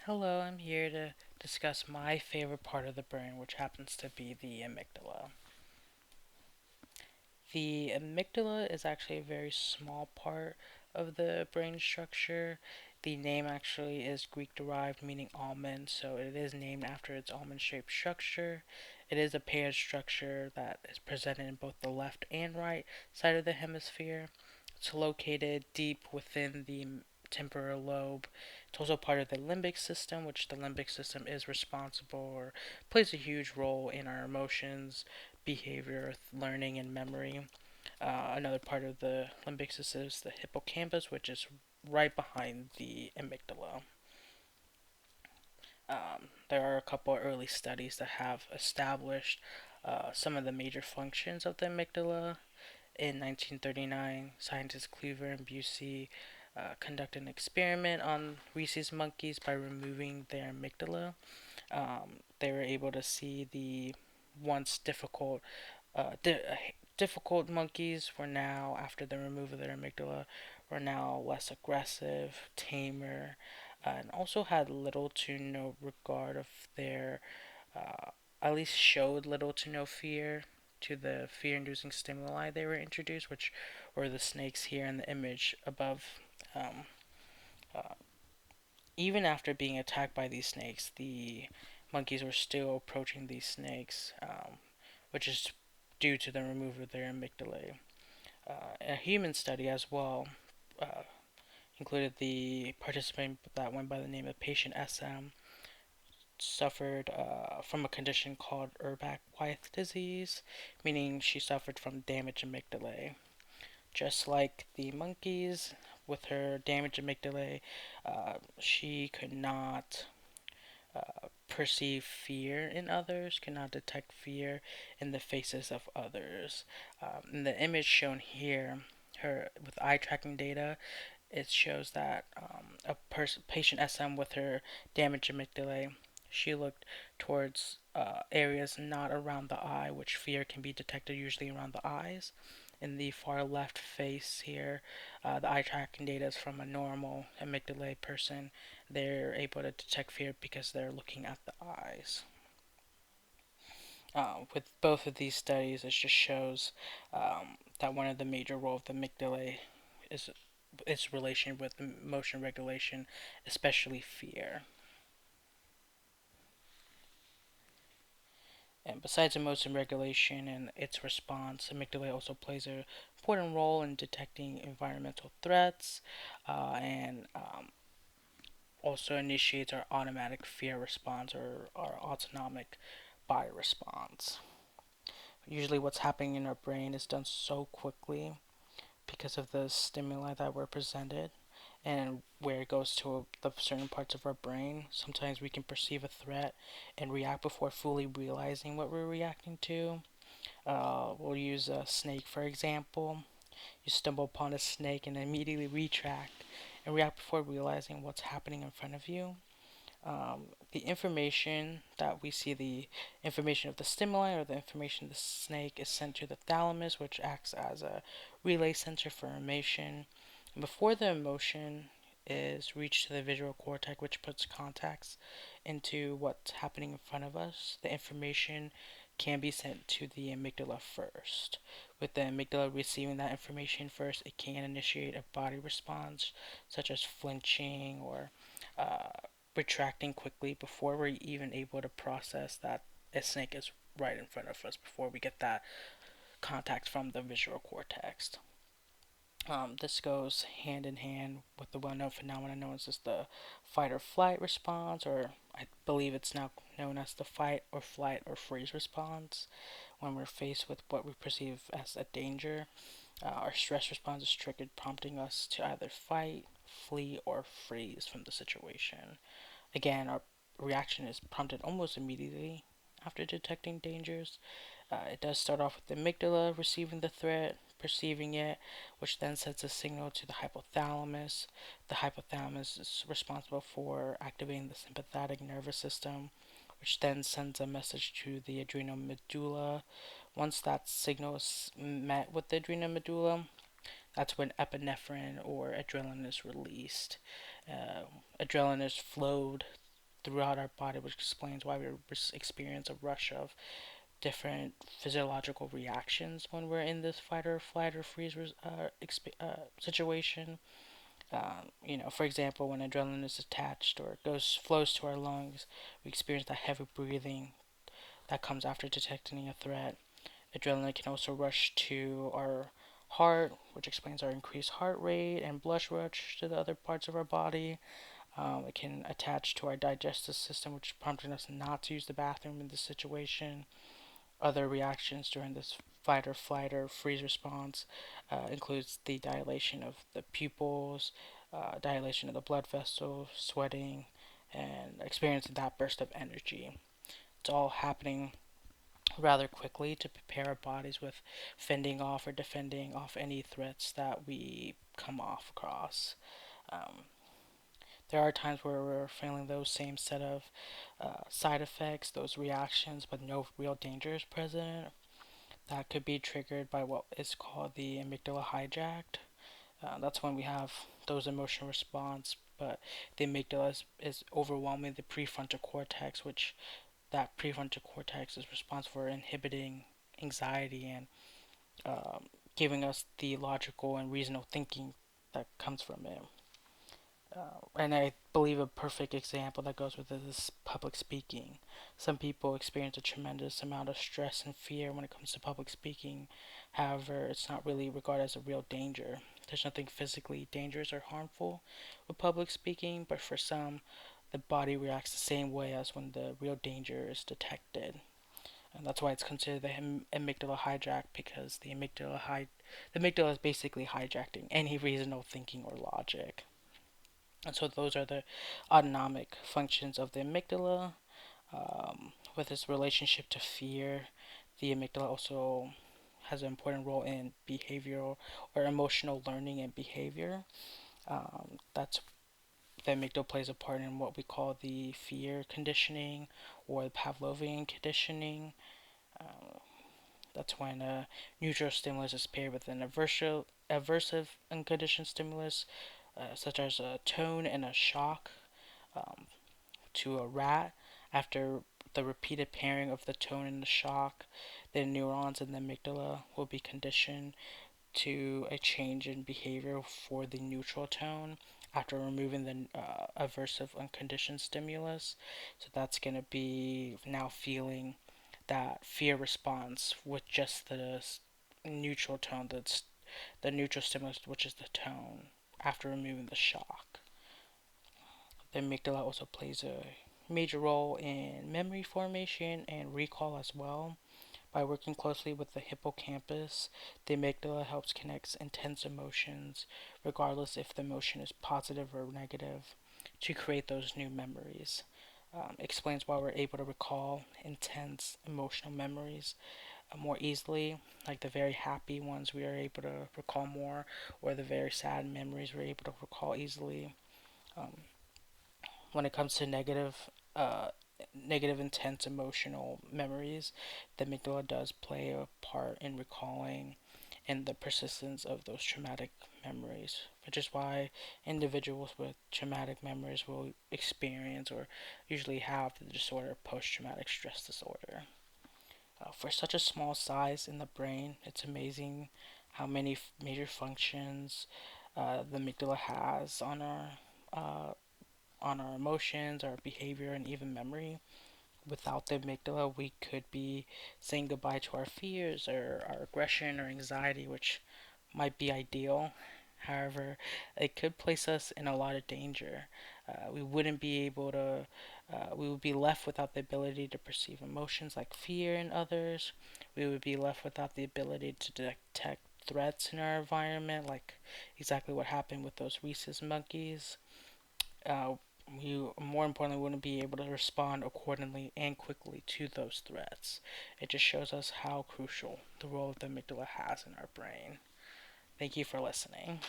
Hello, I'm here to discuss my favorite part of the brain, which happens to be the amygdala. The amygdala is actually a very small part of the brain structure. The name actually is Greek derived, meaning almond, so it is named after its almond shaped structure. It is a paired structure that is presented in both the left and right side of the hemisphere. It's located deep within the temporal lobe. It's also part of the limbic system, which the limbic system is responsible or plays a huge role in our emotions, behavior, learning, and memory. Another part of the limbic system is the hippocampus, which is right behind the amygdala. There are a couple of early studies that have established some of the major functions of the amygdala. In 1939, scientists Cleaver and Busey conducted an experiment on rhesus monkeys by removing their amygdala. They were able to see the once difficult monkeys were now, after the removal of their amygdala, were now less aggressive, tamer, and also had little to no regard of their, uh, at least showed little to no fear to the fear-inducing stimuli they were introduced, which were the snakes here in the image above. Um, uh, Even after being attacked by these snakes, the monkeys were still approaching these snakes, which is due to the removal of their amygdala. A human study as well uh, included the participant that went by the name of patient SM, suffered from a condition called Urbach-Wiethe disease, meaning she suffered from damaged amygdala. Just like the monkeys, with her damaged amygdala, she could not perceive fear in others, cannot detect fear in the faces of others. In the image shown here, her with eye tracking data, it shows that patient SM with her damaged amygdala, she looked towards areas not around the eye, which fear can be detected usually around the eyes. In the far left face here, the eye tracking data is from a normal amygdala person. They're able to detect fear because they're looking at the eyes. With both of these studies, it just shows that one of the major roles of the amygdala is its relation with emotion regulation, especially fear. And besides emotion regulation and its response, amygdala also plays an important role in detecting environmental threats and also initiates our automatic fear response or our autonomic body response. Usually, what's happening in our brain is done so quickly because of the stimuli that were presented and where it goes to the certain parts of our brain. Sometimes we can perceive a threat and react before fully realizing what we're reacting to. We'll use a snake for example. You stumble upon a snake and immediately retract and react before realizing what's happening in front of you. The information that we see, the information of the stimuli or the information of the snake, is sent to the thalamus, which acts as a relay center for emotion. And before the emotion is reached to the visual cortex, which puts context into what's happening in front of us, the information can be sent to the amygdala first. With the amygdala receiving that information first, it can initiate a body response, such as flinching or uh, retracting quickly before we're even able to process that a snake is right in front of us before we get that contact from the visual cortex. This goes hand in hand with the well-known phenomenon known as the fight or flight response, or I believe it's now known as the fight or flight or freeze response. When we're faced with what we perceive as a danger, our stress response is triggered, prompting us to either fight, flee, or freeze from the situation. Again, our reaction is prompted almost immediately after detecting dangers. It does start off with the amygdala receiving the threat, perceiving it, which then sends a signal to the hypothalamus. The hypothalamus is responsible for activating the sympathetic nervous system, which then sends a message to the adrenal medulla. Once that signal is met with the adrenal medulla, that's when epinephrine or adrenaline is released. Adrenaline is flowed throughout our body, which explains why we experience a rush of different physiological reactions when we're in this fight or flight or freeze situation. For example, when adrenaline is attached or goes flows to our lungs, we experience that heavy breathing that comes after detecting a threat. Adrenaline can also rush to our heart, which explains our increased heart rate and blush rush to the other parts of our body. It can attach to our digestive system, which is prompting us not to use the bathroom in this situation. Other reactions during this fight or flight or freeze response includes the dilation of the pupils, dilation of the blood vessels, sweating, and experiencing that burst of energy. It's all happening rather quickly to prepare our bodies with fending off or defending off any threats that we come off across. Um, there are times where we're feeling those same set of side effects, those reactions, but no real danger is present. That could be triggered by what is called the amygdala hijacked. That's when we have those emotional response, but the amygdala is overwhelming the prefrontal cortex, which that prefrontal cortex is responsible for inhibiting anxiety and um, giving us the logical and reasonable thinking that comes from it. And I believe a perfect example that goes with it is public speaking. Some people experience a tremendous amount of stress and fear when it comes to public speaking. However, it's not really regarded as a real danger. There's nothing physically dangerous or harmful with public speaking, but for some, the body reacts the same way as when the real danger is detected. And that's why it's considered the amygdala hijack, because the amygdala is basically hijacking any reasonable thinking or logic. And so those are the autonomic functions of the amygdala. With its relationship to fear, the amygdala also has an important role in behavioral or emotional learning and behavior. That's the amygdala plays a part in what we call the fear conditioning or the Pavlovian conditioning. Uh, that's when a neutral stimulus is paired with an aversive unconditioned stimulus, such as a tone and a shock. Um, to a rat after the repeated pairing of the tone and the shock, the neurons in the amygdala will be conditioned to a change in behavior for the neutral tone after removing the aversive unconditioned stimulus. So that's going to be now feeling that fear response with just the neutral tone, that's the neutral stimulus, which is the tone, after removing the shock. The amygdala also plays a major role in memory formation and recall as well. By working closely with the hippocampus, the amygdala helps connect intense emotions, regardless if the emotion is positive or negative, to create those new memories. Explains why we're able to recall intense emotional memories more easily, like the very happy ones we are able to recall more, or the very sad memories we're able to recall easily. Um, when it comes to negative intense emotional memories, the amygdala does play a part in recalling and the persistence of those traumatic memories, which is why individuals with traumatic memories will experience or usually have the disorder post-traumatic stress disorder. For such a small size in the brain, it's amazing how many major functions the amygdala has uh, on our emotions, our behavior, and even memory. Without the amygdala, we could be saying goodbye to our fears or our aggression or anxiety, which might be ideal. However, it could place us in a lot of danger. We wouldn't be able to, we would be left without the ability to perceive emotions like fear in others. We would be left without the ability to detect threats in our environment, like exactly what happened with those rhesus monkeys. uh, you more importantly wouldn't be able to respond accordingly and quickly to those threats. It just shows us how crucial the role of the amygdala has in our brain. Thank you for listening.